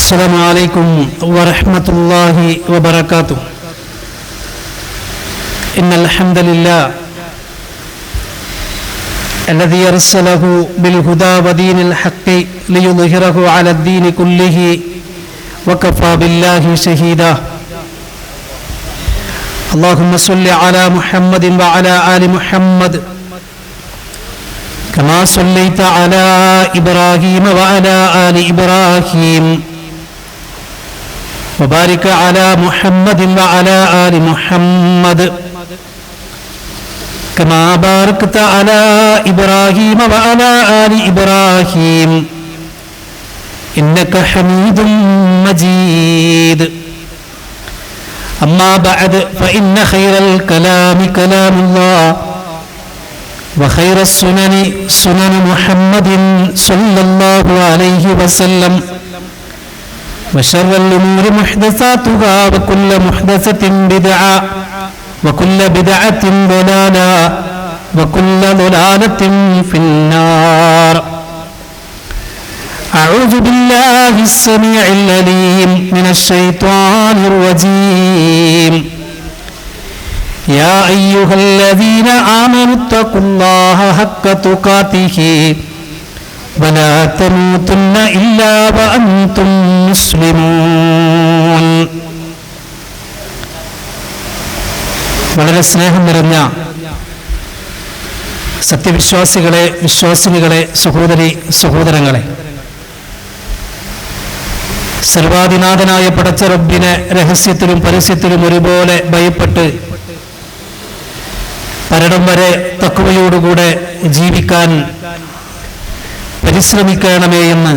السلام عليكم ورحمة الله وبركاته. إن الحمد لله الذي أرسله بالهدى ودين الحق ليظهره على الدين كله وكفى بالله شهيدا. اللهم صل على محمد وعلى آل محمد كما صليت على إبراهيم وعلى آل إبراهيم وبارك على محمد وعلى آل محمد كما باركت على إبراهيم وعلى آل إبراهيم إنك حميد مجيد. أما بعد فإن خير الكلام كلام الله وخير السنن سنن محمد صلى الله عليه وسلم وشر الأمور محدثاتها وكل محدثة بدعة وكل بدعة ضلالة وكل ضلالة في النار. أعوذ بالله السميع العليم من الشيطان الرجيم. يا أيها الذين آمنوا اتقوا الله حق تقاته ولا تموتن إلا وأنتم مسلمون. വളരെ സ്നേഹം നിറഞ്ഞ സത്യവിശ്വാസികളെ, വിശ്വാസിനികളെ, സഹോദരി സഹോദരങ്ങളെ, സർവാധിനാഥനായ പടച്ച റബ്ബിനെ രഹസ്യത്തിലും പരസ്യത്തിലും ഒരുപോലെ ഭയപ്പെട്ട് മരണം വരെ തഖ്വയോടുകൂടെ ജീവിക്കാൻ പരിശ്രമിക്കണമേ എന്ന്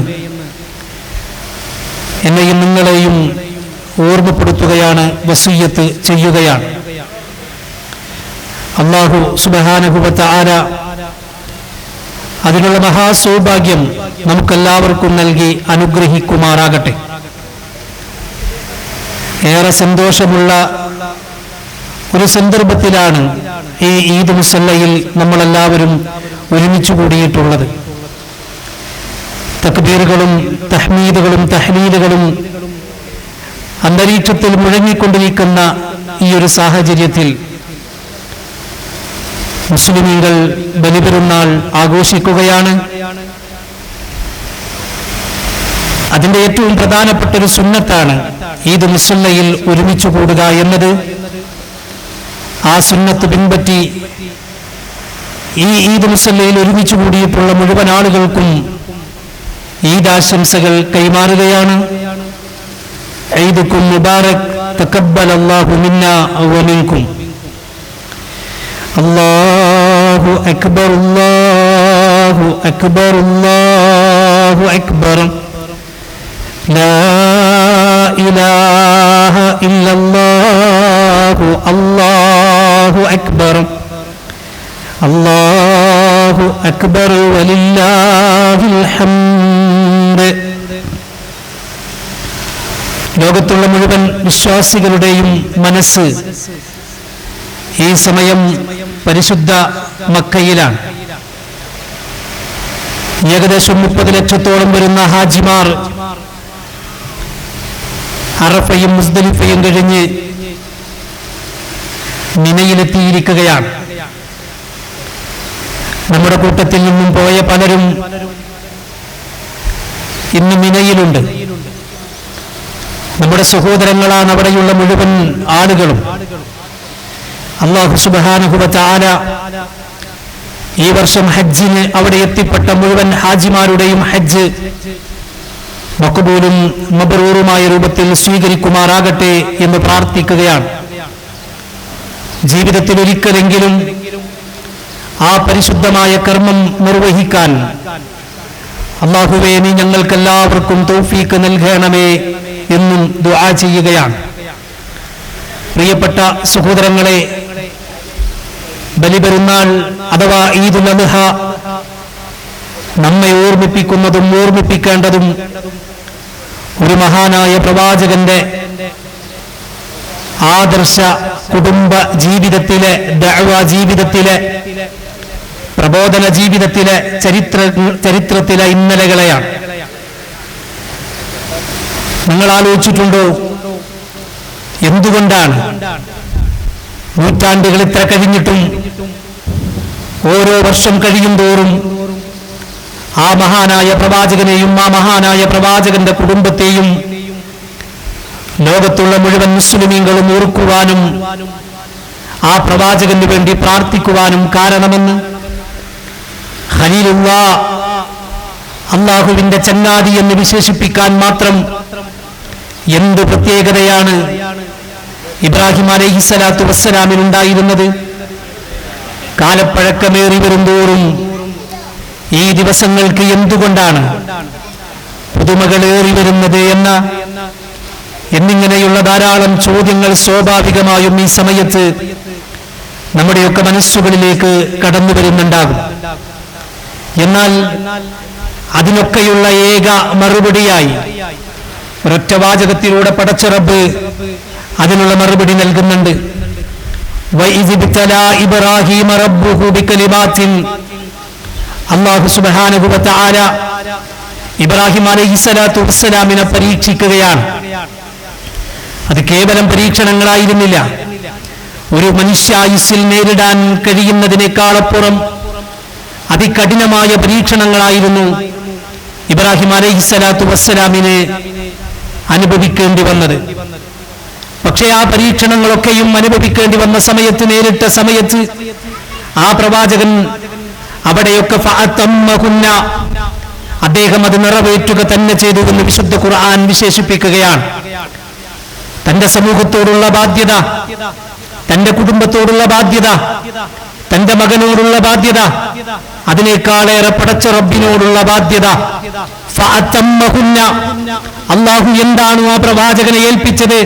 എന്നെയും നിങ്ങളെയും ഓർമ്മപ്പെടുത്തുകയാണ്, വസിയ്യത്ത് ചെയ്യുകയാണ്. അല്ലാഹു സുബ്ഹാനഹു വ തആല അതിനുള്ള മഹാസൗഭാഗ്യം നമുക്കെല്ലാവർക്കും നൽകി അനുഗ്രഹിക്കുമാറാകട്ടെ. ഏറെ സന്തോഷമുള്ള ഒരു സന്ദർഭത്തിലാണ് ഈ ഈദ് മുസല്ലയിൽ നമ്മളെല്ലാവരും ഒരുമിച്ച് കൂടിയിട്ടുള്ളത്. തക്ബീറുകളും തഹ്മീദുകളും തഹ്ലീലുകളും അന്തരീക്ഷത്തിൽ മുഴങ്ങിക്കൊണ്ടിരിക്കുന്ന ഈ ഒരു സാഹചര്യത്തിൽ മുസ്ലിമീങ്ങൾ ബലിപെരുന്നാൾ ആഘോഷിക്കുകയാണ്. അതിന്റെ ഏറ്റവും പ്രധാനപ്പെട്ട ഒരു സുന്നത്താണ് ഈദ് മുസല്ലയിൽ ഒരുമിച്ച് കൂടുക എന്നത്. ആ സുന്നത്ത് പിൻപറ്റി ഈ ഈദ് മുസല്ലയിൽ ഒരുമിച്ച് കൂടിയിട്ടുള്ള മുഴുവൻ ആളുകൾക്കും ഈദ് ആശംസകൾ കൈമാറുകയാണ്. ഈദുക്കും മുബാറക്, തഖബ്ബലല്ലാഹു മിന്നാ വ മിൻകും. അല്ലാഹു അക്ബർ, അല്ലാഹു അക്ബർ, അല്ലാഹു അക്ബർ. ലാ ഇലാഹ ഇല്ലല്ലാഹു അല്ലാഹു അക്ബർ, അല്ലാഹു അക്ബർ വലില്ലാഹിൽ ഹംദ്. ലോകത്തുള്ള മുഴുവൻ വിശ്വാസികളുടെയും മനസ്സ് ഈ സമയം പരിശുദ്ധ മക്കയിലാണ്. ഏകദേശം 30 ലക്ഷത്തോളം വരുന്ന ഹാജിമാർ അറഫയും മുസ്ദലിഫയും കഴിഞ്ഞ് മിനയിലെത്തിയിരിക്കുകയാണ്. നമ്മുടെ കൂട്ടത്തിൽ നിന്നും പോയ പലരും ഇന്ന് മിനയിലുണ്ട്. നമ്മുടെ സഹോദരങ്ങളാണ് അവിടെയുള്ള മുഴുവൻ ആളുകളും. അല്ലാഹു സുബ്ഹാനഹു വ തആല ഈ വർഷം ഹജ്ജിന് അവിടെ എത്തിപ്പെട്ട മുഴുവൻ ഹാജിമാരുടെയും ഹജ്ജ് മഖ്ബൂലും മബ്റൂറുമായ രൂപത്തിൽ സ്വീകരിക്കുമാറാകട്ടെ എന്ന് പ്രാർത്ഥിക്കുകയാണ്. ജീവിതത്തിൽ ഒരിക്കലെങ്കിലും ആ പരിശുദ്ധമായ കർമ്മം നിർവഹിക്കാൻ അല്ലാഹുവേ നീ ഞങ്ങൾക്കെല്ലാവർക്കും തൗഫീഖ് നൽകണമേ എന്നും ദുആ ചെയ്യുകയാണ്. പ്രിയപ്പെട്ട സഹോദരങ്ങളെ, ബലിപെരുന്നാൾ അഥവാ ഈദുൽ അദ്ഹ നമ്മെ ഓർമ്മിപ്പിക്കുന്നതും ഓർമ്മിപ്പിക്കേണ്ടതും ഒരു മഹാനായ പ്രവാചകന്റെ ആദർശ കുടുംബ ജീവിതത്തിലെ, ദഅ്വ ജീവിതത്തിലെ, പ്രബോധന ജീവിതത്തിലെ ചരിത്രത്തിലെ ഇന്നലകളെയാണ്. നിങ്ങൾ ആലോചിച്ചിട്ടുണ്ടോ എന്തുകൊണ്ടാണ് നൂറ്റാണ്ടുകൾ ഇത്ര കഴിഞ്ഞിട്ടും ഓരോ വർഷം കഴിയുന്തോറും ആ മഹാനായ പ്രവാചകനെയും ആ മഹാനായ പ്രവാചകന്റെ കുടുംബത്തെയും ലോകത്തുള്ള മുഴുവൻ മുസ്ലിമീങ്ങളും ഓർക്കുവാനും ആ പ്രവാചകന് വേണ്ടി പ്രാർത്ഥിക്കുവാനും കാരണമെന്ന് ഖലീലുള്ളാ, അല്ലാഹുവിന്റെ ചങ്ങാതി എന്ന് വിശേഷിപ്പിക്കാൻ മാത്രം എന്ത് പ്രത്യേകതയാണ് ഇബ്രാഹിം അലൈഹിസ്സലാത്തു വസ്സലാമിനുണ്ടായിരുന്നത്? കാലപ്പഴക്കമേറി വരുന്തോറും ഈ ദിവസങ്ങൾക്ക് എന്തുകൊണ്ടാണ് പുതുമകളേറി വരുന്നത് എന്നിങ്ങനെയുള്ള ധാരാളം ചോദ്യങ്ങൾ സ്വാഭാവികമായും ഈ സമയത്ത് നമ്മുടെയൊക്കെ മനസ്സുകളിലേക്ക് കടന്നു വരുന്നുണ്ടാകും. എന്നാൽ അതിനൊക്കെയുള്ള ഏക മറുപടിയായി ഒരൊറ്റ വാചകത്തിലൂടെ പടച്ച റബ്ബ് അതിനുള്ള മറുപടി നൽകുന്നുണ്ട്. ഇബ്രാഹിം റബ്ബുഹു ബികലിമാത്തിൻ, അല്ലാഹു സുബ്ഹാനഹു വ തആല ഇബ്രാഹിം അലൈഹിസ്സലാത്തു വസ്സലാമിനെ പരീക്ഷിക്കുകയാണ്. അത് കേവലം പരീക്ഷണങ്ങളായിരുന്നില്ല, ഒരു മനുഷ്യായുസ്സിൽ നേരിടാൻ കഴിയുന്നതിനേക്കാളപ്പുറം അതികഠിനമായ പരീക്ഷണങ്ങളായിരുന്നു ഇബ്രാഹിം അലൈഹിസ്സലാത്തു വസ്സലാമിനെ അനുഭവിക്കേണ്ടി വന്നത്. പക്ഷേ ആ പരീക്ഷണങ്ങളൊക്കെയും അനുഭവിക്കേണ്ടി വന്ന സമയത്ത്, നേരിട്ട സമയത്ത് ആ പ്രവാചകൻ അവിടെയൊക്കെ ഫഅതമ്മഹുന്ന, അദ്ദേഹം അത് നിറവേറ്റുക തന്നെ ചെയ്തു എന്ന് വിശുദ്ധ ഖുർആൻ വിശേഷിപ്പിക്കുകയാണ്. തന്റെ സമൂഹത്തോടുള്ള ബാധ്യത, തന്റെ കുടുംബത്തോടുള്ള ബാധ്യത, തന്റെ മകനോടുള്ള ബാധ്യത, അതിനേക്കാളേറെ പടച്ച റബ്ബിനോടുള്ള ബാധ്യത. ഫഅതമ്മഹുന്ന, അല്ലാഹു എന്താണോ ആ പ്രവാചകനെ ഏൽപ്പിച്ചത്,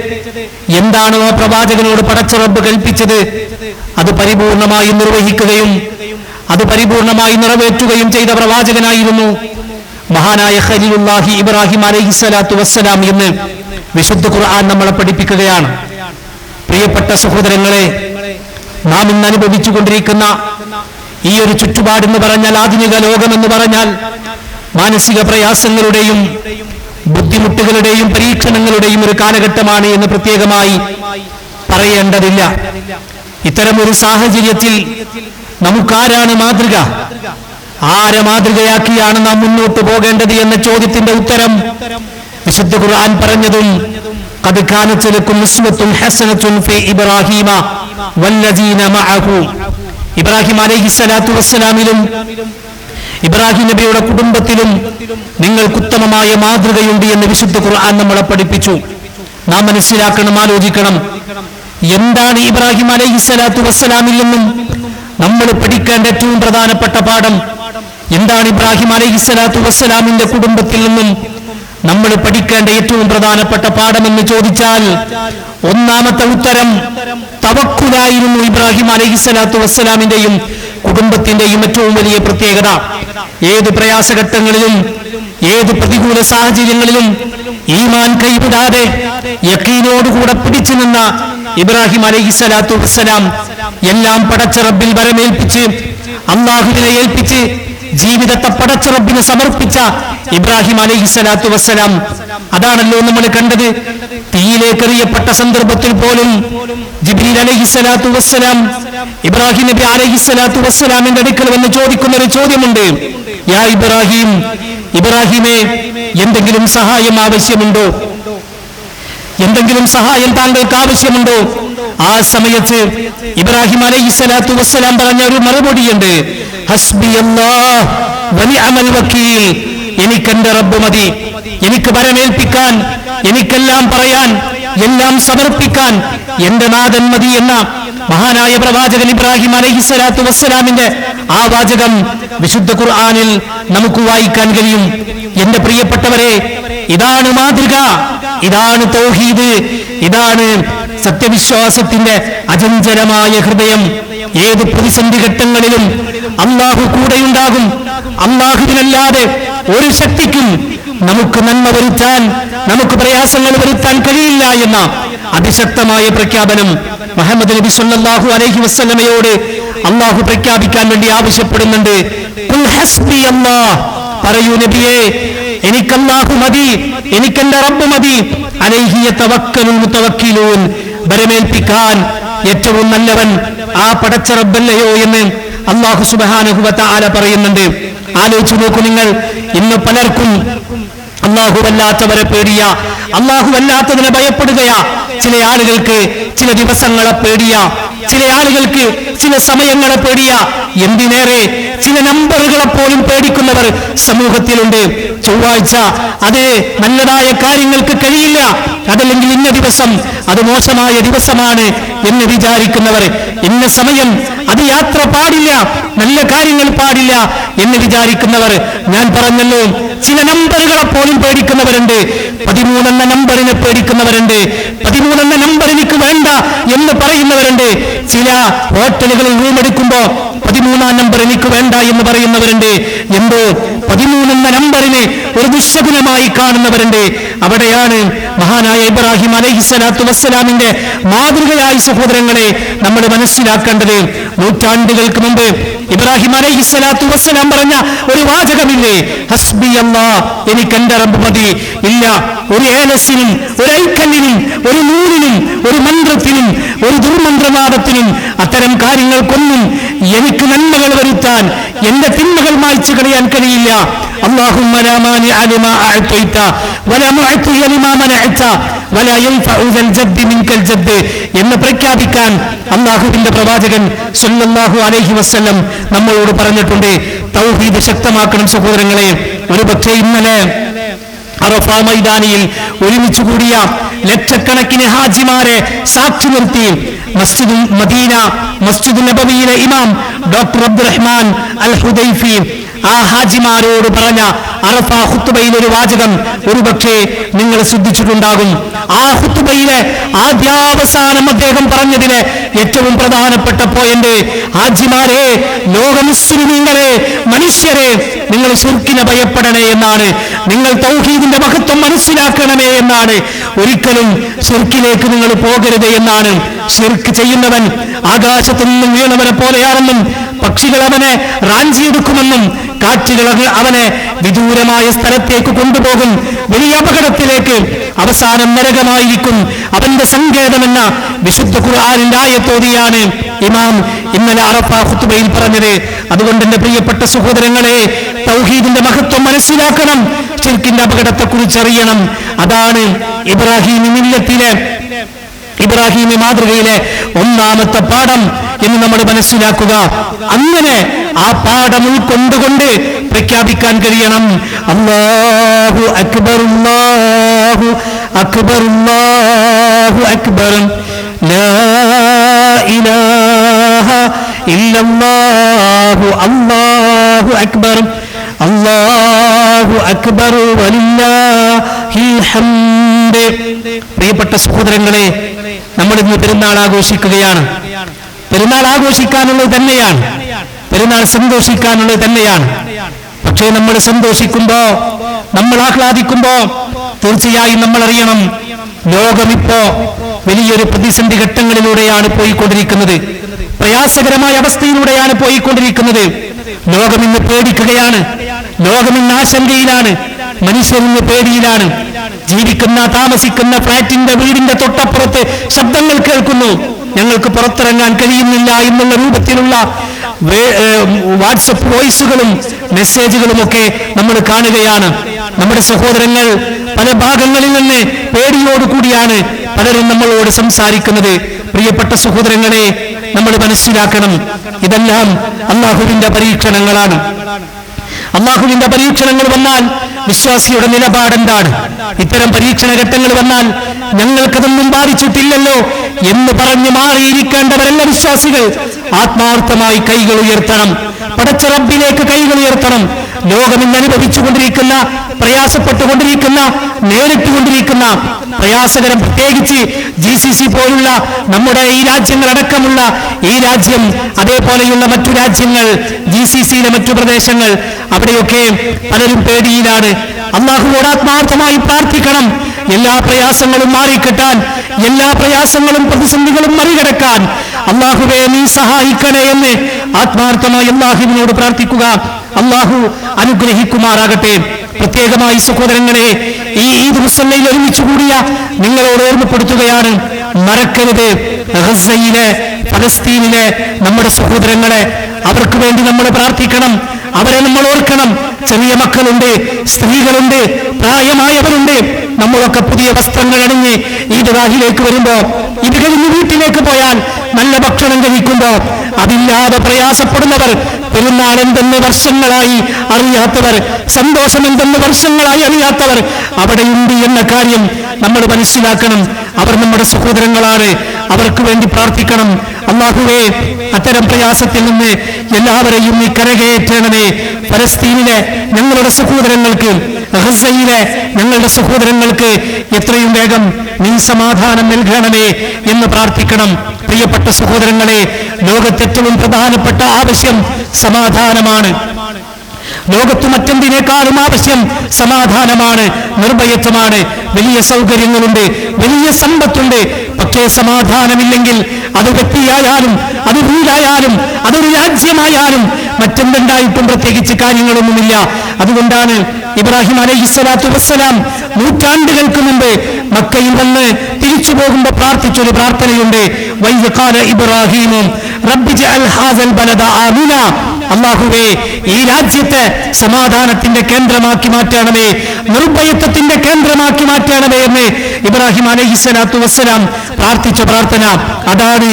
എന്താണോ ആ പ്രവാചകനോട് പടച്ച റബ്ബ് കൽപ്പിച്ചത്, അത് പരിപൂർണമായി നിർവഹിക്കുകയും അത് പരിപൂർണമായി നിറവേറ്റുകയും ചെയ്ത പ്രവാചകനായിരുന്നു മഹാനായ ഖലീലുല്ലാഹി ഇബ്രാഹിം അലൈഹിസ്സലാത്തു വസ്സലാം എന്ന് വിശുദ്ധ ഖുർആൻ നമ്മളെ പഠിപ്പിക്കുകയാണ്. പ്രിയപ്പെട്ട സഹോദരങ്ങളെ, നാം ഇന്ന് അനുഭവിച്ചുകൊണ്ടിരിക്കുന്ന ഈ ഒരു ചുറ്റുപാടെന്ന് പറഞ്ഞാൽ, ആധുനിക ലോകമെന്ന് പറഞ്ഞാൽ മാനസിക പ്രയാസങ്ങളുടെയും ബുദ്ധിമുട്ടുകളുടെയും പരീക്ഷണങ്ങളുടെയും ഒരു കാലഘട്ടമാണ് എന്ന് പ്രത്യേകമായി പറയേണ്ടതില്ല. ഇത്തരമൊരു സാഹചര്യത്തിൽ നമുക്കാരാണ് മാതൃക? ആരെ മാതൃകയാക്കിയാണ് നാം മുന്നോട്ട് പോകേണ്ടത് എന്ന ചോദ്യത്തിന്റെ ഉത്തരം വിശുദ്ധ ഖുർആൻ പറഞ്ഞതും ഖദ് കാനത് ലക്കും ഉസ്വത്തുൻ ഹസനത്തുൻ ഫീ ഇബ്രാഹീമ വല്ലദീന മഅഹു, ഇബ്രാഹിം അലൈഹിസ്സലാത്തു വസ്സലാമിലും ഇബ്രാഹിം നബിയുടെ കുടുംബത്തിലും നിങ്ങൾക്ക് ഉത്തമമായ മാതൃകയുണ്ട് എന്ന് വിശുദ്ധ ഖുർആൻ നമ്മളെ പഠിപ്പിച്ചു. നാം മനസ്സിലാക്കണം, ആലോചിക്കണം, എന്താണ് ഇബ്രാഹിം അലൈഹിസ്സലാത്തു വസ്സലാമിൽ നിന്നും നമ്മൾ പഠിക്കേണ്ട ഏറ്റവും പ്രധാനപ്പെട്ട പാഠം? എന്താണ് ഇബ്രാഹിം അലൈഹിസ്സലാത്തു വസ്സലാമിന്റെ കുടുംബത്തിൽ നിന്നും നമ്മൾ പഠിക്കേണ്ട ഏറ്റവും പ്രധാനപ്പെട്ട പാഠമെന്ന് ചോദിച്ചാൽ, ഒന്നാമത്തെ ഉത്തരം തവക്കുലായിരുന്നു ഇബ്രാഹിം അലൈഹിസ്സലാത്തു വസ്സലാമിന്റെയും കുടുംബത്തിന്റെയും ഏറ്റവും വലിയ പ്രത്യേകത. ഏത് പ്രയാസഘട്ടങ്ങളിലും ഏത് പ്രതികൂല സാഹചര്യങ്ങളിലും ഈമാൻ കൈവിടാതെ യഖീനോടുകൂടെ പിടിച്ചു നിന്ന ഇബ്രാഹിം അലൈഹിസ്സലാത്തു വസ്സലാം എല്ലാം പടച്ച റബ്ബിൽ വരമേൽപ്പിച്ച്, അല്ലാഹുവിനെ ഏൽപ്പിച്ച് ജീവിതത്തെ പടച്ച റബ്ബിന് സമർപ്പിച്ച ഇബ്രാഹിം അലൈഹിസ്സലാത്തു വസ്സലാം, അതാണല്ലോ നമ്മൾ കണ്ടത്. തീയിലേക്കെറിയപ്പെട്ട സന്ദർഭത്തിൽ പോലും ജിബ്രീൽ അലൈഹിസ്സലാത്തു വസ്സലാം ഇബ്രാഹിം നബി അലൈഹിസ്സലാത്തു വസ്സലാമിന്റെ അടുക്കൽ വന്ന് ചോദിക്കുന്ന ഒരു ചോദ്യമുണ്ട്. യാ ഇബ്രാഹിം, ഇബ്രാഹിമേ, എന്തെങ്കിലും സഹായം ആവശ്യമുണ്ടോ? എന്തെങ്കിലും സഹായം താങ്കൾക്ക് ആവശ്യമുണ്ടോ? ആ സമയത്ത് ഇബ്രാഹിം അലൈഹിസ്സലാത്തു വസ്സലാം പറഞ്ഞ ഒരു മറുപടിയുണ്ട്. ഹസ്ബിയല്ലാഹ് വനിഅമൽ വക്കീൽ, എനിക്കെന്റെ റബ്ബ് മതി, എനിക്ക് വരമേൽപ്പിക്കാൻ, എനിക്കെല്ലാം പറയാൻ, എല്ലാം സമർപ്പിക്കാൻ എന്റെ നാഥൻ മതി എന്ന മഹാനായ പ്രവാചകൻ ഇബ്രാഹിം അലൈഹിസ്സലാത്തു വസ്സലാമിന്റെ ആ വാചകം വിശുദ്ധ ഖുർആനിൽ നമുക്ക് വായിക്കാൻ കഴിയും. എന്റെ പ്രിയപ്പെട്ടവരെ, ഇതാണ് മാതൃക, ഇതാണ് തൗഹീദ്, ഇതാണ് സത്യവിശ്വാസത്തിന്റെ അചഞ്ചലമായ ഹൃദയം. ഏത് പ്രതിസന്ധി ഘട്ടങ്ങളിലും അല്ലാഹു കൂടെയുണ്ടാകും. അല്ലാഹുവിനല്ലാതെ ഒരു ശക്തിക്കും നമുക്ക് നന്മ വരുത്താൻ, നമുക്ക് പ്രയാസങ്ങൾ വരുത്താൻ കഴിയില്ല എന്ന അതിശക്തമായ പ്രഖ്യാപനം മുഹമ്മദ് നബി സല്ലല്ലാഹു അലൈഹി വസല്ലമയോട് അല്ലാഹു പ്രഖ്യാപിക്കാൻ വേണ്ടി ആവശ്യപ്പെടുന്നുണ്ട്. ഖുൽ ഹസ്ബി അല്ലാഹ്, പറയൂ നബിയേ, എനിക്ക് അല്ലാഹു മതി, എനിക്കെന്റെ റബ്ബ് മതി. അലൈഹി യതവക്കലുൽ മുതവക്കിലൂൻ, ബരമേൽപ്പിക്കാൻ ഏറ്റവും നല്ലവൻ ആ പടച്ച റബ്ബല്ലയോ എന്ന് അല്ലാഹു സുബ്ഹാനഹു വ തആല പറയുന്നുണ്ട്. ആലോചിച്ചു നോക്കൂ നിങ്ങൾ, ഇന്ന് പലർക്കും അല്ലാഹുവല്ലാത്തവരെ പേടിയ, അല്ലാഹുവല്ലാത്തതിനെ ഭയപ്പെടുകയാ. ചില ആളുകൾക്ക് ചില ദിവസങ്ങളെ പേടിയ, ചില ആളുകൾക്ക് ചില സമയങ്ങളെ പേടിയ, എന്തിനേറെ ചില നമ്പറുകളെ പോലും പേടിക്കുന്നവർ സമൂഹത്തിലുണ്ട്. ചൊവ്വാഴ്ച അത് നല്ലതായ കാര്യങ്ങൾക്ക് കഴിയില്ല, അതല്ലെങ്കിൽ ഇന്ന ദിവസം അത് മോശമായ ദിവസമാണ് എന്ന് വിചാരിക്കുന്നവർ, ഇന്ന സമയം അത് യാത്ര പാടില്ല, നല്ല കാര്യങ്ങൾ പാടില്ല എന്ന് വിചാരിക്കുന്നവർ. ഞാൻ പറഞ്ഞല്ലോ, ചില നമ്പറുകളെ പോലും പേടിക്കുന്നവരുണ്ട്. 13 എന്ന നമ്പറിനെ പേടിക്കുന്നവരുണ്ട്. 13 എന്ന നമ്പർ എനിക്ക് വേണ്ട എന്ന് പറയുന്നവരുണ്ട്. ചില ഹോട്ടലുകളിൽ റൂം എടുക്കുമ്പോ 13-ാം നമ്പർ എനിക്ക് വേണ്ട എന്ന് പറയുന്നവരുണ്ട്. എന്തോ 13 എന്ന നമ്പറിനെ ഒരു ദുശ്ശകുനമായി കാണുന്നവരുണ്ട്. അവിടെയാണ് മഹാനായ ഇബ്രാഹിം അലൈഹിസ്സലാത്തു വസ്സലാമിന്റെ മാതൃകയായി സഹോദരങ്ങളെ നമ്മൾ മനസ്സിലാക്കേണ്ടത്. നൂറ്റാണ്ടുകൾക്ക് മുമ്പ് ഇബ്രാഹിം അലൈഹിസ്സലാത്തു വസ്സലാം പറഞ്ഞ ഒരു വാചകമില്ലേ, ഹസ്ബി അല്ലാഹ്, എനിക്ക് എന്റെ റബ്ബ് മതി. ഇല്ല ഒരു ഏലസിനും ഒരു ഐക്കല്ലിനും ഒരു നൂലിനും ഒരു മന്ത്രത്തിനും ഒരു ദുർമന്ത്രവാദത്തിനും അത്തരം കാര്യങ്ങൾക്കൊന്നും എനിക്ക് നന്മകൾ വരുത്താൻ, എന്റെ തിന്മകൾ മായ്ച്ചു കളയാൻ കഴിയില്ല. اللهم لا مانع لما أعطيت ولا معطي لما منعت ولا ينفع ذا الجد منك الجد എന്ന് പ്രഖ്യാപിക്കാൻ അല്ലാഹുവിന്റെ പ്രവാചകൻ സല്ലല്ലാഹു അലൈഹി വസല്ലം നമ്മളോട് പറഞ്ഞിട്ടുണ്ട്. തൗഹീദ് ശക്തമാക്കണം സഹോദരങ്ങളെ. ഒരുപക്ഷേ ഇന്നലെ അറഫ മൈതാനിയിൽ ഒരുമിച്ച് കൂടിയ ലക്ഷക്കണക്കിന് ഹാജിമാരെ സാക്ഷി നിർത്തി മസ്ജിദ് മദീന, മസ്ജിദ് നബവിയിലെ ഇമാം ഡോക്ടർ അബ്ദുറഹ്മാൻ അൽ ഹുദൈഫി ആ ഹാജിമാരോട് പറഞ്ഞ അറഫ ഖുത്ബയിൽ ഒരു വാചകം ഒരുപക്ഷേ നിങ്ങൾ ശ്രദ്ധിച്ചിട്ടുണ്ടാകും. ആ ഖുത്ബയിലെ ആദ്യാവസാനം അദ്ദേഹം പറഞ്ഞതിലെ ഏറ്റവും പ്രധാനപ്പെട്ട പോയിന്റ്, ഹാജിമാരെ, ലോക മുസ്ലിമീങ്ങളെ, മനുഷ്യരെ, നിങ്ങൾ ശിർക്കിനെ ഭയപ്പെടണേ എന്നാണ്. നിങ്ങൾ തൗഹീദിന്റെ മഹത്വം മനസ്സിലാക്കണമേ എന്നാണ്. ഒരിക്കലും ശിർക്കിലേക്ക് നിങ്ങൾ പോകരുത് എന്നാണ്. ശിർക്ക് ചെയ്യുന്നവൻ ആകാശത്തു നിന്നും വീണവനെ പോലെയാണെന്നും പക്ഷികൾ അവനെ റാഞ്ചിയെടുക്കുമെന്നും കാറ്റുകൾ അവനെ വിദൂരമായ സ്ഥലത്തേക്ക് കൊണ്ടുപോകും, വലിയ അപകടത്തിലേക്ക്, അവസാനം നരകമായിരിക്കും അവന്റെ സങ്കേതമെന്ന വിശുദ്ധ ഖുർആനിന്റെ ആയത്തോതിയാണ് ഇമാം ഇന്നലെ അറഫ ഖുത്ബയിൽ പറഞ്ഞത്. അതുകൊണ്ട് എന്റെ പ്രിയപ്പെട്ട സഹോദരങ്ങളെ, തൗഹീദിന്റെ മഹത്വം മനസ്സിലാക്കണം, ശിർക്കിന്റെ അപകടത്തെക്കുറിച്ച് അറിയണം. അതാണ് ഇബ്രാഹിമി മില്ലത്തിലെ, ഇബ്രാഹിമി മാതൃകയിലെ ഒന്നാമത്തെ പാഠം എന്ന് നമ്മൾ മനസ്സിലാക്കുക. അങ്ങനെ ആ പാഠം ഉൾക്കൊണ്ടുകൊണ്ട് പ്രഖ്യാപിക്കാൻ കഴിയണം, അല്ലാഹു അക്ബർ, അല്ലാഹു അക്ബർ, അല്ലാഹു അക്ബർ, ലാ ഇലാഹ ഇല്ലല്ലാഹു, അല്ലാഹു അക്ബർ, അല്ലാഹു അക്ബർ വലില്ലാഹിൽ ഹംദ്. പ്രിയപ്പെട്ട സഹോദരങ്ങളെ, നമ്മൾ ഇന്ന് പെരുന്നാൾ ആഘോഷിക്കുകയാണ്. പെരുന്നാൾ ആഘോഷിക്കാനുള്ളത് തന്നെയാണ്, പെരുന്നാൾ സന്തോഷിക്കാനുള്ളത് തന്നെയാണ്. പക്ഷേ നമ്മൾ സന്തോഷിക്കുമ്പോ, നമ്മൾ ആഹ്ലാദിക്കുമ്പോ തീർച്ചയായും നമ്മൾ അറിയണം, ലോകമിപ്പോ വലിയൊരു പ്രതിസന്ധി ഘട്ടങ്ങളിലൂടെയാണ് പോയിക്കൊണ്ടിരിക്കുന്നത്, പ്രയാസകരമായ അവസ്ഥയിലൂടെയാണ് പോയിക്കൊണ്ടിരിക്കുന്നത്. ലോകം ഇന്ന് പേടിക്കുകയാണ്, ലോകം ഇന്ന് ആശങ്കയിലാണ്, മനുഷ്യരിന്ന് പേടിയിലാണ്. ജീവിക്കുന്ന, താമസിക്കുന്ന ഫ്ലാറ്റിന്റെ, വീടിന്റെ തൊട്ടപ്പുറത്ത് ശബ്ദങ്ങൾ കേൾക്കുന്നു, ഞങ്ങൾക്ക് പുറത്തിറങ്ങാൻ കഴിയുന്നില്ല എന്നുള്ള രൂപത്തിലുള്ള വാട്സപ്പ് വോയിസുകളും മെസ്സേജുകളുമൊക്കെ നമ്മൾ കാണുകയാണ്. നമ്മുടെ സഹോദരങ്ങൾ പല ഭാഗങ്ങളിൽ നിന്ന് പേടിയോടുകൂടിയാണ് പലരും നമ്മളോട് സംസാരിക്കുന്നത്. പ്രിയപ്പെട്ട സഹോദരങ്ങളെ, നമ്മൾ മനസ്സിലാക്കണം, ഇതെല്ലാം അല്ലാഹുവിന്റെ പരീക്ഷണങ്ങളാണ്. അല്ലാഹുവിന്റെ പരീക്ഷണങ്ങൾ വന്നാൽ വിശ്വാസിയുടെ നിലപാടെന്താണ്? ഇത്തരം പരീക്ഷണ ഘട്ടങ്ങൾ വന്നാൽ ഞങ്ങൾക്കതൊന്നും ബാധിച്ചിട്ടില്ലല്ലോ എന്ന് പറഞ്ഞു മാറിയിരിക്കേണ്ടവരല്ല വിശ്വാസികൾ. ആത്മാർത്ഥമായി കൈകൾ ഉയർത്തണം, പടച്ച റബ്ബിലേക്ക് കൈകൾ ഉയർത്തണം. ലോകമിന്ന് അനുഭവിച്ചുകൊണ്ടിരിക്കുന്ന, പ്രയാസപ്പെട്ടുകൊണ്ടിരിക്കുന്ന, നേരിട്ടുകൊണ്ടിരിക്കുന്ന പ്രയാസകരം, പ്രത്യേകിച്ച് GCC പോലുള്ള നമ്മുടെ ഈ രാജ്യങ്ങളടക്കമുള്ള ഈ രാജ്യം, അതേപോലെയുള്ള മറ്റു രാജ്യങ്ങൾ, GCCയിലെ മറ്റു പ്രദേശങ്ങൾ, അവിടെയൊക്കെ പലരും പേടിയിലാണ്. അല്ലാഹുവോട് ആത്മാർത്ഥമായി പ്രാർത്ഥിക്കണം, എല്ലാ പ്രയാസങ്ങളും മാറിക്കിട്ടാൻ, എല്ലാ പ്രയാസങ്ങളും പ്രതിസന്ധികളും മറികടക്കാൻ അല്ലാഹുവേ നീ സഹായിക്കണേ എന്ന് ആത്മാർത്ഥമായി അല്ലാഹുവിനോട് പ്രാർത്ഥിക്കുക. അല്ലാഹു അനുഗ്രഹിക്കുമാറാകട്ടെ. പ്രത്യേകമായി സഹോദരങ്ങളെ, ഈ ഈദ് മുസല്ലയിൽ ഒരുമിച്ച് കൂടിയ നിങ്ങളോട് ഓർമ്മപ്പെടുത്തുകയാണ്, മറക്കരുത് ഗസയിലെ, ഫലസ്തീനിലെ നമ്മുടെ സഹോദരങ്ങളെ. അവർക്ക് വേണ്ടി നമ്മൾ പ്രാർത്ഥിക്കണം, അവരെ നമ്മൾ ഓർക്കണം. ചെറിയ മക്കളുണ്ട്, സ്ത്രീകളുണ്ട്, പ്രായമായവരുണ്ട്. നമ്മളൊക്കെ പുതിയ വസ്ത്രങ്ങൾ അണിഞ്ഞ് ഈദ്ഗാഹിലേക്ക് വരുമ്പോ, ഇത് കഴിഞ്ഞ് വീട്ടിലേക്ക് പോയാൽ നല്ല ഭക്ഷണം കഴിക്കുമ്പോ അതില്ലാതെ പ്രയാസപ്പെടുന്നവർ, പെരുന്നാൾ എന്തെന്ന് വർഷങ്ങളായി അറിയാത്തവർ, സന്തോഷം എന്തെന്ന് വർഷങ്ങളായി അറിയാത്തവർ അവിടെയുണ്ട് എന്ന കാര്യം നമ്മൾ മനസ്സിലാക്കണം. അവർ നമ്മുടെ സഹോദരങ്ങളാണ്, അവർക്ക് വേണ്ടി പ്രാർത്ഥിക്കണം. അല്ലാഹുവേ, അത്തരം പ്രയാസത്തിൽ നിന്ന് എല്ലാവരെയും നീ കരകയറ്റണമേ. ഫലസ്തീനിലെ ഞങ്ങളുടെ സഹോദരങ്ങൾക്ക്, ഗസയിലെ ഞങ്ങളുടെ സഹോദരങ്ങൾക്ക് എത്രയും വേഗം നീ സമാധാനം നൽകണമേ എന്ന് പ്രാർത്ഥിക്കണം. പ്രിയപ്പെട്ട സഹോദരങ്ങളെ, ലോകത്തേറ്റവും പ്രധാനപ്പെട്ട ആവശ്യം സമാധാനമാണ്. ലോകത്ത് മറ്റെന്തിനേക്കാളും ആവശ്യം സമാധാനമാണ്, നിർഭയത്വമാണ്. വലിയ സൗകര്യങ്ങളുണ്ട്, വലിയ സമ്പത്തുണ്ട്, പക്ഷേ സമാധാനമില്ലെങ്കിൽ അത് വ്യക്തിയായാലും അത് വീടായാലും അതൊരു രാജ്യമായാലും മറ്റെന്തുണ്ടായിട്ടും പ്രത്യേകിച്ച് കാര്യങ്ങളൊന്നുമില്ല. അതുകൊണ്ടാണ് ഇബ്രാഹിം അലൈഹിസ്സലാത്തു വസ്സലാം നൂറ്റാണ്ടുകൾക്ക് മുമ്പ് മക്കയിൽ വന്ന് തിരിച്ചു പോകുമ്പോൾ പ്രാർത്ഥിച്ചൊരു പ്രാർത്ഥനയുണ്ട്. വഇദ് ഖാല ഇബ്രാഹിമു റബ്ബി ജഅൽ ഹാസൽ ബലദ ആമിന. അല്ലാഹുവേ, ഈ രാജ്യത്തെ സമാധാനത്തിന്റെ കേന്ദ്രമാക്കി മാറ്റണമേ, നിർഭയത്വത്തിന്റെ കേന്ദ്രമാക്കി മാറ്റണമേ എന്ന് ഇബ്രാഹിം അലൈഹിസ്സലാത്തു വസ്സലാം പ്രാർത്ഥിച്ച പ്രാർത്ഥന. അതാണ്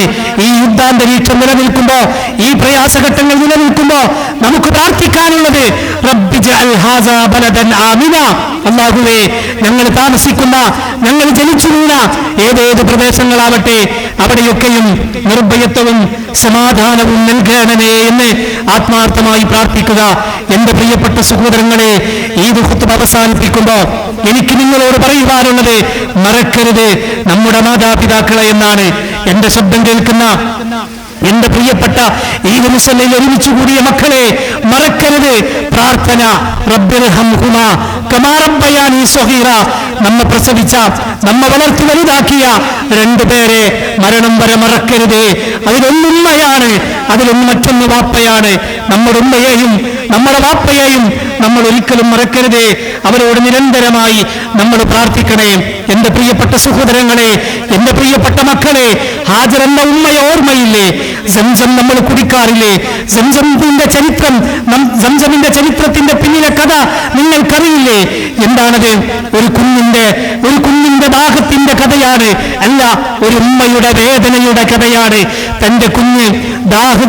ഈ യുദ്ധാന്തരീക്ഷം നിലനിൽക്കുമ്പോ, ഈ പ്രയാസഘട്ടങ്ങൾ നിലനിൽക്കുമ്പോ നമുക്ക് പ്രാർത്ഥിക്കാനുള്ളത്. റബ്ബി ജഅൽ ഹാസാ ബലദൻ ആമിന. അല്ലാഹുവേ, ഞങ്ങൾ താമസിക്കുന്ന, ഞങ്ങൾ ജനിച്ചു വീണ ഏതേത് പ്രദേശങ്ങളാവട്ടെ അവിടെയൊക്കെയും നിർഭയത്വവും സമാധാനവും നൽകണമേ എന്ന് ആത്മാർത്ഥമായി പ്രാർത്ഥിക്കുക. എന്റെ പ്രിയപ്പെട്ട സഹോദരങ്ങളെ, ഈദ് ഖുത്ബ അവസാനിപ്പിക്കുമ്പോ എനിക്ക് നിങ്ങളോട് പറയുവാനുള്ളത്, മറക്കരുത് നമ്മുടെ മാതാപിതാക്കളെ എന്നാണ്. എന്റെ ശബ്ദം കേൾക്കുന്ന എന്റെ പ്രിയപ്പെട്ട ഈദ് മുസല്ലയിൽ ഒരുമിച്ച് കൂടിയ മക്കളെ, മറക്കരുത് പ്രാർത്ഥന. റബ്ബിർഹംഹുമാ കമാ റബ്ബയാനി സഗീറ. നമ്മെ പ്രസവിച്ച, നമ്മെ വളർത്തി വലുതാക്കിയ രണ്ടുപേരെ മരണം വരെ മറക്കരുത്. അതിലൊന്നുമ്മയാണ്, അതിലൊന്ന് മറ്റൊന്ന് വാപ്പയാണ്. നമ്മുടെ ഉമ്മയെയും നമ്മുടെ വാപ്പയെയും നമ്മൾ ഒരിക്കലും മറക്കരുത്. അവരോട് നിരന്തരമായി നമ്മൾ പ്രാർത്ഥിക്കണേ. എന്റെ പ്രിയപ്പെട്ട സഹോദരങ്ങളെ, എന്റെ പ്രിയപ്പെട്ട മക്കളെ, ഹാജർ എന്ന ഉമ്മയെ ഓർമ്മയില്ലേ? സംസം നമ്മൾ കുടിക്കാറില്ലേ? സംസമിന്റെ ചരിത്രം, സംസമിന്റെ ചരിത്രത്തിന്റെ പിന്നിലെ കഥ നിങ്ങൾക്കറിയില്ലേ? എന്താണത്? ഒരു കുഞ്ഞിന്റെ ദാഹത്തിന്റെ കഥയാണ്, അല്ല, ഒരു ഉമ്മയുടെ വേദനയുടെ കഥയാണ്. തന്റെ കുഞ്ഞ്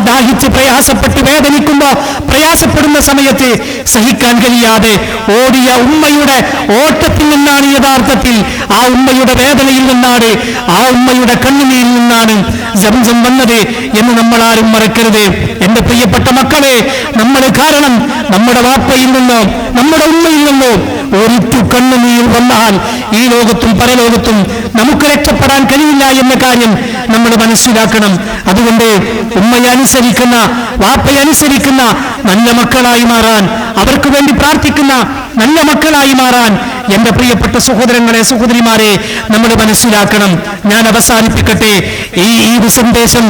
ദാഹിച്ച് പ്രയാസപ്പെട്ട് വേദനിക്കുമ്പോ, പ്രയാസപ്പെടുന്ന സമയത്ത് സഹിക്കാൻ കഴിയാതെ ഓടിയ ഉമ്മയുടെ ഓട്ടത്തിൽ നിന്നാണ് യഥാർത്ഥത്തിൽ, ആ ഉമ്മയുടെ വേദനയിൽ നിന്നാണ്, ആ ഉമ്മയുടെ കണ്ണുനീരിൽ നിന്നാണ് സംസം വന്നത് എന്ന് നമ്മൾ ആരും മറക്കരുത്. എന്റെ പ്രിയപ്പെട്ട മക്കളെ, നമ്മൾ കാരണം നമ്മുടെ വാപ്പയിൽ നിന്നോ നമ്മുടെ ഉമ്മയിൽ നിന്നോ ഒരിറ്റു കണ്ണുനീർ വന്നാൽ ഈ ലോകത്തും പരലോകത്തും നമുക്ക് രക്ഷപ്പെടാൻ കഴിയില്ല എന്ന കാര്യം നമ്മൾ മനസ്സിലാക്കണം. അതുകൊണ്ട് ഉമ്മയെ അനുസരിക്കുന്ന, വാപ്പയെ അനുസരിക്കുന്ന നല്ല മക്കളായി മാറാൻ, അവർക്ക് വേണ്ടി പ്രാർത്ഥിക്കുന്ന നല്ല മക്കളായി മാറാൻ എന്റെ പ്രിയപ്പെട്ട സഹോദരങ്ങളെ, സഹോദരിമാരെ, നമ്മൾ മനസ്സിലാക്കണം. ഞാൻ അവസാനിപ്പിക്കട്ടെ. ഈ ഈദ് സന്ദേശം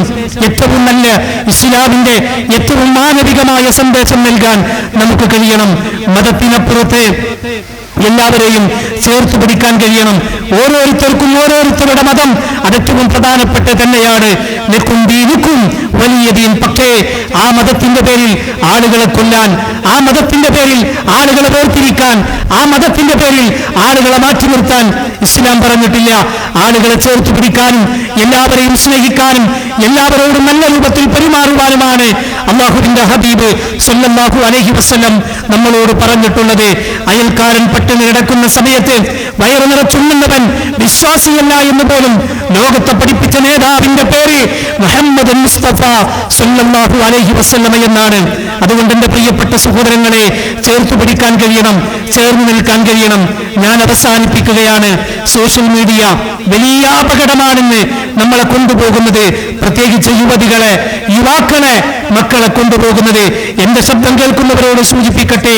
ഏറ്റവും നല്ല ഇസ്ലാമിന്റെ ഏറ്റവും മാനവികമായ സന്ദേശം നൽകാൻ നമുക്ക് കഴിയണം. മതത്തിനപ്പുറത്ത് എല്ലാവരെയും ചേർത്ത് പിടിക്കാൻ കഴിയണം. ഓരോരുത്തർക്കും ഓരോരുത്തരുടെ മതം അതേറ്റവും പ്രധാനപ്പെട്ട തന്നെയാണ്. ലക്കും ദീനുക്കും വലിയ ദീൻ. പക്ഷേ ആ മതത്തിന്റെ പേരിൽ ആളുകളെ കൊല്ലാൻ, ആ മതത്തിന്റെ പേരിൽ ആളുകളെ വേർതിരിക്കാൻ, ആ മതത്തിന്റെ പേരിൽ ആളുകളെ മാറ്റി നിർത്താൻ ഇസ്ലാം പറഞ്ഞിട്ടില്ല. ആളുകളെ ചേർത്ത് പിടിക്കാനും എല്ലാവരെയും സ്നേഹിക്കാനും എല്ലാവരോടും നല്ല രൂപത്തിൽ പെരുമാറുവാനുമാണ് അല്ലാഹുവിന്റെ ഹബീബ് സല്ലല്ലാഹു അലൈഹി വസല്ലം നമ്മളോട് പറഞ്ഞിട്ടുള്ളത്. അയൽക്കാരൻ പട്ടിണി കിടക്കുന്ന സമയത്ത് വയറു നിറച്ചുണ്ണുന്നവൻ വിശ്വാസിയല്ല എന്ന് പോലും ലോകത്തെ പഠിപ്പിച്ച നേതാവിന്റെ പേര് മുഹമ്മദ് മുസ്തഫ സല്ലല്ലാഹു അലൈഹി വസല്ലം എന്നാണ്. അതുകൊണ്ട് എന്റെ പ്രിയപ്പെട്ട സഹോദരങ്ങളെ, ചേർത്തു പിടിക്കാൻ കഴിയണം, ചേർന്ന് നിൽക്കാൻ കഴിയണം. ഞാൻ അവസാനിപ്പിക്കുകയാണ്. സോഷ്യൽ മീഡിയ വലിയ അപകടമാണെന്ന് നമ്മളെ കൊണ്ടുപോകുന്നത്, പ്രത്യേകിച്ച് യുവതികളെ, യുവാക്കളെ, മക്കളെ കൊണ്ടുപോകുന്നത്. എന്റെ ശബ്ദം കേൾക്കുന്നവരോട് സൂചിപ്പിക്കട്ടെ,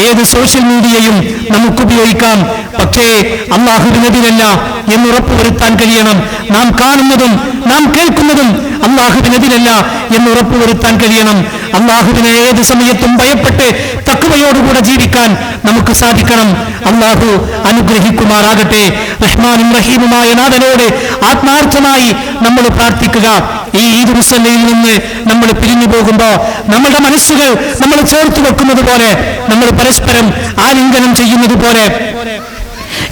ഏത് സോഷ്യൽ മീഡിയയും നമുക്ക് ഉപയോഗിക്കാം, പക്ഷേ അല്ലാഹുവിനെതിരല്ല എന്ന് ഉറപ്പുവരുത്താൻ കഴിയണം. നാം കാണുന്നതും നാം കേൾക്കുന്നതും അല്ലാഹുവിനെതിരല്ല എന്ന് ഉറപ്പുവരുത്താൻ കഴിയണം. അല്ലാഹുവിനെ ഏത് സമയത്തും ഭയപ്പെട്ട് തഖ്വയോടുകൂടെ ജീവിക്കാൻ നമുക്ക് സാധിക്കണം. അല്ലാഹു അനുഗ്രഹിക്കുമാറാകട്ടെ. റഹ്മാനും റഹീമുമായ നാഥനോട് ആത്മാർത്ഥമായി നമ്മൾ പ്രാർത്ഥിക്കുക. ഈ ഈദ് മുസല്ലയിൽ നിന്ന് നമ്മൾ പിരിഞ്ഞു പോകുമ്പോൾ നമ്മുടെ മനസ്സുകൾ നമ്മൾ ചേർത്ത് വെക്കുന്നത് പോലെ, നമ്മൾ പരസ്പരം ആലിംഗനം ചെയ്യുന്നത് പോലെ,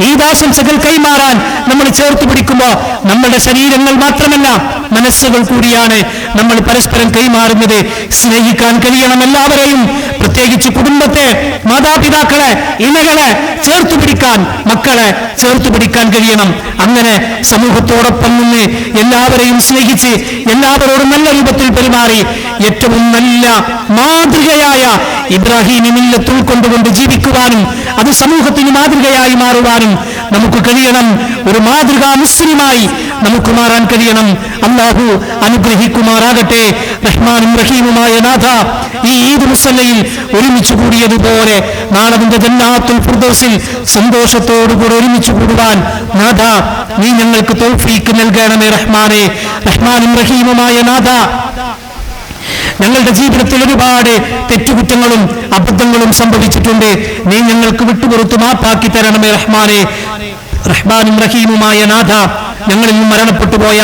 ഈദാശംസകൾ കൈമാറാൻ നമ്മൾ ചേർത്ത് പിടിക്കുമ്പോൾ നമ്മുടെ ശരീരങ്ങൾ മാത്രമല്ല മനസ്സുകൾ കൂടിയാണ് നമ്മൾ പരസ്പരം കൈമാറുന്നത്. സ്നേഹിക്കാൻ കഴിയണം എല്ലാവരെയും, പ്രത്യേകിച്ച് കുടുംബത്തെ, മാതാപിതാക്കളെ, ഇണകളെ ചേർത്ത് പിടിക്കാൻ, മക്കളെ ചേർത്ത് പിടിക്കാൻ കഴിയണം. അങ്ങനെ സമൂഹത്തോടൊപ്പം നിന്ന് എല്ലാവരെയും സ്നേഹിച്ച് എല്ലാവരോടും നല്ല രൂപത്തിൽ പെരുമാറി ഏറ്റവും നല്ല മാതൃകയായ ഇബ്രാഹിം മില്ലത്ത് ഉൾക്കൊണ്ടുകൊണ്ട് ജീവിക്കുവാനും അത് സമൂഹത്തിന് മാതൃകയായി മാറുവാനും നമുക്ക് കഴിയണം. ഒരു മാതൃകാ മുസ്ലിമായി നമുക്ക് മാറാൻ കഴിയണം. അല്ലാഹു അനുഗ്രഹിക്കുമാറാകട്ടെ. റഹ്മാനും റഹീമുമായ നാഥ, ഈ ഈദ് മുസല്ലയിൽ ഒരുമിച്ച് കൂടിയതുപോലെ നാളെ നിന്റെ ജന്നാത്തുൽ ഫിർദൗസിൽ സന്തോഷത്തോടുകൂടി ഒരുമിച്ച് കൂടുവാൻ നാഥ നീ ഞങ്ങൾക്ക് തൗഫീക്ക് നൽകണമേ റഹ്മാനെ. റഹ്മാനും റഹീമുമായ നാഥ, ഞങ്ങളുടെ ജീവിതത്തിൽ ഒരുപാട് തെറ്റുകുറ്റങ്ങളും അബദ്ധങ്ങളും സംഭവിച്ചിട്ടുണ്ട്. നീ ഞങ്ങൾക്ക് വിട്ടുപുറത്തു മാപ്പാക്കി തരണമേ റഹ്മാനെ. റഹ്മാനും റഹീമുമായ നാഥ, ഞങ്ങളിൽ നിന്ന് മരണപ്പെട്ടു പോയ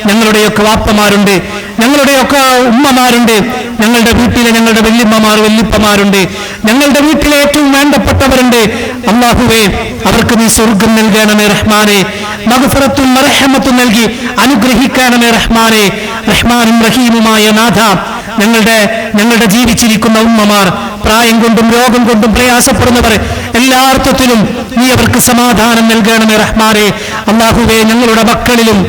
ഞങ്ങളുടെയൊക്കെ വാപ്പമാരുണ്ട്, ഞങ്ങളുടെയൊക്കെ ഉമ്മമാരുണ്ട്, ഞങ്ങളുടെ വീട്ടിലെ ഞങ്ങളുടെ വല്യമ്മമാർ വല്യപ്പമാരുണ്ട്, ഞങ്ങളുടെ വീട്ടിലെ ഏറ്റവും വേണ്ടപ്പെട്ടവരുണ്ട്. അല്ലാഹുവേ, അവർക്ക് നീ സ്വർഗം നൽകണമേ റഹ്മാനെ. മഗ്ഫിറത്തും മർഹമത്തും നൽകി അനുഗ്രഹിക്കണമേ റഹ്മാനെ. റഹ്മാനും റഹീമുമായ നാഥ, ഞങ്ങളുടെ ജീവിച്ചിരിക്കുന്ന ഉമ്മമാർ, പ്രായം കൊണ്ടും രോഗം കൊണ്ടും പ്രയാസപ്പെടുന്നവർ, എല്ലാ അർത്ഥത്തിലും നീ അവർക്ക് സമാധാനം നൽകണമേ റഹ്മാനെ. അല്ലാഹുവേ, ഞങ്ങളുടെ മക്കളിലും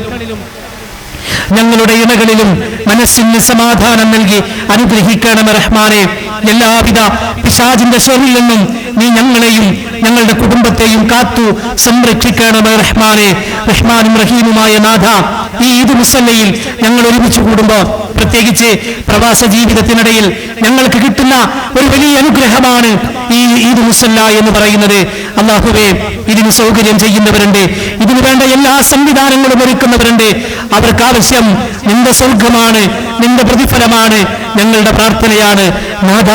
ഞങ്ങളുടെ ഇണകളിലും മനസ്സിന് സമാധാനം നൽകി അനുഗ്രഹിക്കണമേ റഹ്മാനെ. എല്ലാവിധ പിശാചിന്റെ ശരിൽ നിന്നും നീ ഞങ്ങളെയും ഞങ്ങളുടെ കുടുംബത്തെയും കാത്തു സംരക്ഷിക്കണമേ റഹ്മാനെ. റഹ്മാനും റഹീമുമായ നാഥ, ഈ ഈദ് മുസല്ലയിൽ ഞങ്ങൾ ഒരുമിച്ച് കൂടുമ്പോൾ, പ്രത്യേകിച്ച് പ്രവാസ ജീവിതത്തിനിടയിൽ ഞങ്ങൾക്ക് കിട്ടുന്ന ഒരു വലിയ അനുഗ്രഹമാണ് ഈ ഈദ് മുസല്ല എന്ന് പറയുന്നത്. അല്ലാഹുവേ, ഇതിന് സൗകര്യം ചെയ്യുന്നവരുണ്ട്, ഇതിനു വേണ്ട എല്ലാ സംവിധാനങ്ങളും ഒരുക്കുന്നവരുണ്ട്. അവർക്ക് ആവശ്യം നിന്റെ സ്വർഗമാണ്, നിന്റെ പ്രതിഫലമാണ്, ഞങ്ങളുടെ പ്രാർത്ഥനയാണ് നാഥ.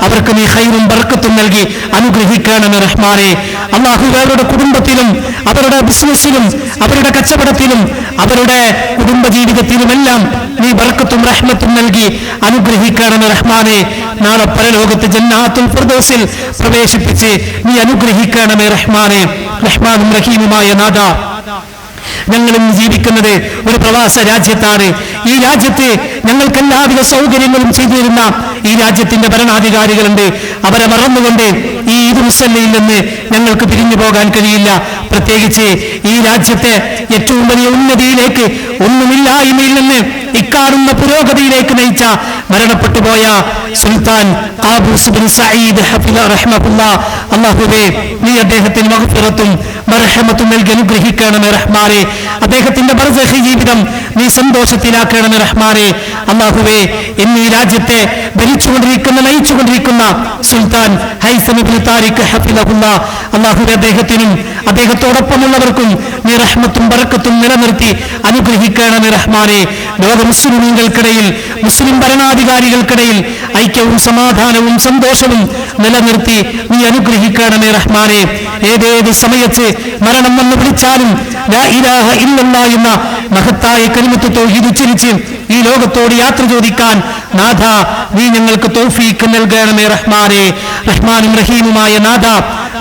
അവർക്ക് നീ ഖൈറും ബർക്കത്തും നൽകി അനുഗ്രഹിക്കണമേ റഹ്മാനെ. അല്ലാഹുവേ, അവരുടെ കുടുംബത്തിലും അവരുടെ ബിസിനസ്സിലും അവരുടെ കച്ചവടത്തിലും അവരുടെ കുടുംബ ജീവിതത്തിലുമെല്ലാം നീ ബർക്കത്തും റഹ്മത്തും നൽകി അനുഗ്രഹിക്കണമേ റഹ്മാനെ. നാളെ പരലോകത്ത് ജന്നാത്തുൽ ഫിർദൗസിൽ പ്രവേശിപ്പിച്ച് നീ അനുഗ്രഹിക്കണമേ റഹ്മാനെ. റഹ്മാനും റഹീമുമായ നാഥ, ഞങ്ങളും ജീവിക്കുന്നത് ഒരു പ്രവാസ രാജ്യത്താണ്. ഈ രാജ്യത്ത് ഞങ്ങൾക്ക് എല്ലാവിധ സൗകര്യങ്ങളും ചെയ്തു തരുന്ന ഈ രാജ്യത്തിന്റെ ഭരണാധികാരികളുണ്ട്. അവരെ മറന്നുകൊണ്ട് ഈ ഈദ് മുസല്ലയിൽ നിന്ന് ഞങ്ങൾക്ക് പിരിഞ്ഞു പോകാൻ കഴിയില്ല. പ്രത്യേകിച്ച് ഈ രാജ്യത്തെ ഏറ്റവും വലിയ ഉന്നതിയിലേക്ക്, ഒന്നുമില്ലായ്മയിൽ നിന്ന് ഇക്കാണുന്ന പുരോഗതിയിലേക്ക് നയിച്ച മരണപ്പെട്ടുപോയ സുൽത്താൻ ഖാബൂസ് ബിൻ സഈദ് റഹ്മത്തുള്ളാഹ്, അല്ലാഹുവേ, നീ അദ്ദേഹത്തിന് മഗ്ഫിറത്തും മർഹമത്തും നൽകി അനുഗ്രഹിക്കണമേ റഹ്മാനെ. അദ്ദേഹത്തിന്റെ ബർസഖി ജീവിതം നീ സന്തോഷത്തിലാക്കണമേ റഹ്മാനെ. അല്ലാഹുവേ, ഇന്ന് ഈ രാജ്യത്തെ ഭരിച്ചുകൊണ്ടിരിക്കുന്ന നയിച്ചുകൊണ്ടിരിക്കുന്ന സുൽത്താൻ ഹൈസം ഇബ്നു താരിഖ് ഹഫിളഹുല്ലാഹ്, അല്ലാഹുവേ, അദ്ദേഹത്തിനും അദ്ദേഹത്തോടൊപ്പമുള്ളവർക്കും നീ റഹ്മത്തും ബർക്കത്തും നിലനിർത്തി അനുഗ്രഹിക്കണമേ റഹ്മാനെ. ലോക മുസ്ലിമീങ്ങൾക്കിടയിൽ, മുസ്ലിം ഭരണാധികാരികൾക്കിടയിൽ ഐക്യവും സമാധാനവും സന്തോഷവും നിലനിർത്തി നീ അനുഗ്രഹിക്കണമേ റഹ്മാനെ. ഏതേത് സമയത്ത് മരണം വന്ന് വിളിച്ചാലും ലാ ഇലാഹ ഇല്ലല്ലാഹ് എന്ന മഹത്തായ കലിമത്ത് തൗഹീദ് ഉച്ചരിച്ച് ഈ ലോകത്തോട് യാത്ര ചോദിക്കാൻ നാഥ നീ ഞങ്ങൾക്ക് തൗഫീഖ് നൽകണമേ റഹ്മാനെ. റഹ്മാനും റഹീമുമായ നാഥ,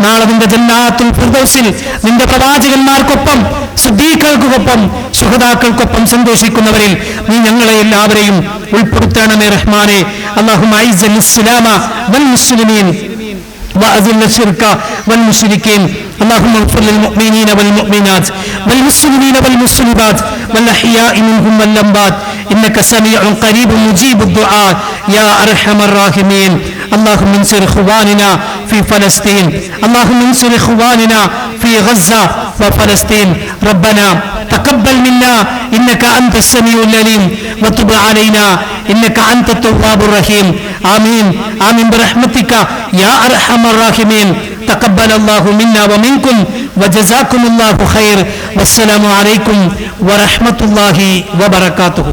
നാളെ നിന്റെ ജന്നാത്തുൽ ഫിർദൗസിൽ നിന്റെ പ്രവാചകന്മാർക്കൊപ്പം, സിദ്ദീഖുകൾക്കൊപ്പം, ശുഹദാക്കൾക്കൊപ്പം സന്തോഷിക്കുന്നവരിൽ നീ ഞങ്ങളെ എല്ലാവരെയും ഉൾപ്പെടുത്തണമേ റഹ്മാനെ. അല്ലാഹുമ്മ അഇസ്സൽ ഇസ്ലാമ വൽ മുസ്ലിമീൻ وأذل الشرك والمشركين. اللهم اغفر للمؤمنين والمؤمنات والمسلمين والمسلمات والأحياء منهم والأموات إنك سميع قريب مجيب الدعاء يا أرحم الراحمين. اللهم انصر إخواننا في فلسطين، اللهم انصر إخواننا في غزة وفلسطين. ربنا تقبل منا إنك أنت السميع العليم وتب علينا إنك أنت التواب الرحيم. آمين آمين برحمتك يا أرحم الراحمين. تقبل الله منا ومنكم وجزاكم الله خير. والسلام عليكم ورحمة الله وبركاته.